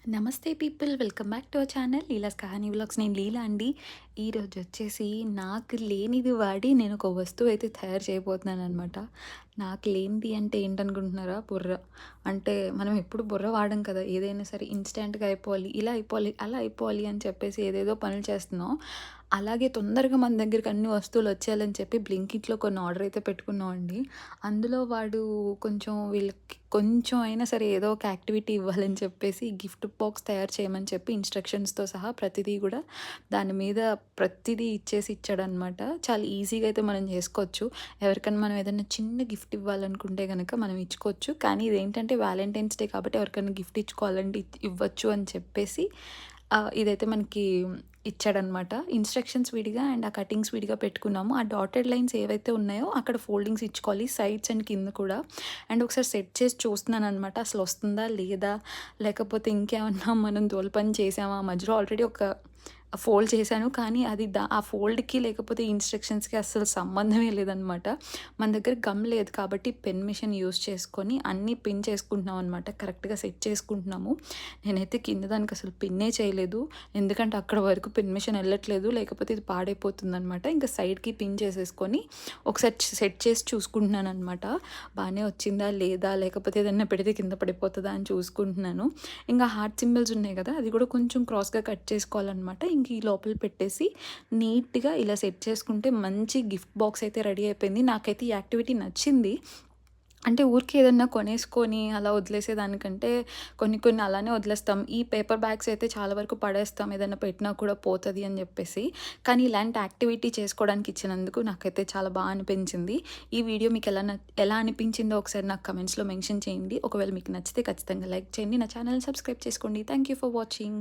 నమస్తే people, welcome back to our channel Leela's Kahani vlogs. నేను లీలా అండి. ఈరోజు వచ్చేసి నాకు లేనిది వాడి నేను ఒక వస్తువు అయితే తయారు చేయబోతున్నాను అనమాట. నాకు లేనిది అంటే ఏంటనుకుంటున్నారా? బుర్ర. అంటే మనం ఎప్పుడు బుర్ర వాడం కదా, ఏదైనా సరే ఇన్స్టెంట్గా అయిపోవాలి, ఇలా అయిపోవాలి, అలా అయిపోవాలి అని చెప్పేసి ఏదేదో పనులు చేస్తున్నాం. అలాగే తొందరగా మన దగ్గరికి అన్ని వస్తువులు వచ్చేయాలని చెప్పి బ్లింకిట్లో కొన్ని ఆర్డర్ అయితే పెట్టుకున్నాం అండి. అందులో వాడు కొంచెం వీళ్ళకి కొంచెం అయినా సరే ఏదో ఒక యాక్టివిటీ ఇవ్వాలని చెప్పేసి గిఫ్ట్ బాక్స్ తయారు చేయమని చెప్పి ఇన్‌స్ట్రక్షన్స్‌తో సహా ప్రతిదీ గూడా దాని మీద ప్రతిదీ ఇచ్చేసి ఇచ్చాడనమాట. చాలా ఈజీగా అయితే మనం చేసుకోవచ్చు. ఎవరికన్నా మనం ఏదైనా చిన్న గిఫ్ట్ ఇవ్వాలనుకుంటే గనక మనం ఇచ్చుకోవచ్చు. కానీ ఇదేంటంటే వాలంటైన్స్ డే కాబట్టి ఎవరికైనా గిఫ్ట్ ఇచ్చుకోవాలంటే ఇవ్వచ్చు అని చెప్పేసి ఇదైతే మనకి ఇచ్చాడనమాట. ఇన్‌స్ట్రక్షన్స్ విడిగా అండ్ ఆ కటింగ్స్ విడిగా పెట్టుకున్నాము. ఆ డాటెడ్ లైన్స్ ఏవైతే ఉన్నాయో అక్కడ ఫోల్డింగ్స్ ఇచ్చుకోవాలి, సైడ్స్ అండ్ కింద కూడా. అండ్ ఒకసారి సెట్ చేసి చూస్తున్నాననమాట. అసలు వస్తుందా? లేదా? లేకపోతే ఇంకేమన్నా మనం తోలు పని చేసామా? మధ్యలో ఆల్రెడీ ఒక ఫోల్డ్ చేశాను. కానీ అది ఆ ఫోల్డ్‌కి లేకపోతే ఇన్‌స్ట్రక్షన్స్‌కి అస్సలు సంబంధమే లేదనమాట. మన దగ్గర గమ్ లేదు కాబట్టి పెన్ మిషన్ యూజ్ చేసుకొని అన్నీ పిన్ చేసుకుంటున్నాం అనమాట. కరెక్ట్‌గా సెట్ చేసుకుంటున్నాము. నేనైతే కింద దానికి అసలు పిన్నే చేయలేదు. ఎందుకంటే అక్కడ వరకు పిన్ మిషన్ ఎళ్ళట్లేదు. లేకపోతే ఇది పాడైపోతుందనమాట. ఇంకా సైడ్‌కి పిన్ చేసేసుకొని ఒకసారి సెట్ చేసి చూసుకుంటున్నాననమాట. బానే వచ్చిందా? లేదా? లేకపోతే ఏదన్నా పెడితే కింద పడిపోతదా అని చూసుకుంటున్నాను. ఇంకా హార్ట్ సింబల్స్ ఉన్నాయి కదా, అది కూడా కొంచెం క్రాస్‌గా కట్ చేసుకోవాలనమాట. ఇంక ఈ లోపల పెట్టేసి నీట్‌గా ఇలా సెట్ చేసుకుంటే మంచి గిఫ్ట్ బాక్స్ అయితే రెడీ అయిపోయింది. నాకైతే ఈ యాక్టివిటీ నచ్చింది. అంటే ఊరికే ఏదన్నా కొనేసుకొని అలా వదిలేసేదానికంటే కొన్ని కొన్ని అలానే వదిలేస్తాం. ఈ పేపర్ బ్యాగ్స్ అయితే చాలా వరకు పడేస్తాం, ఏదైనా పెట్టినా కూడా పోతది అని జెప్పేసి. కానీ ఇలాంటి యాక్టివిటీ చేసుకోవడానికి ఇచ్చినందుకు నాకైతే చాలా అనిపించింది. ఈ వీడియో మీకు ఎలా అనిపించిందో ఒకసారి నాకు కమెంట్స్‌లో మెన్షన్ చేయండి. ఒకవేళ మీకు నచ్చితే ఖచ్చితంగా లైక్ చేయండి. నా ఛానల్‌ని సబ్స్క్రైబ్ చేసుకోండి. Thank you for watching.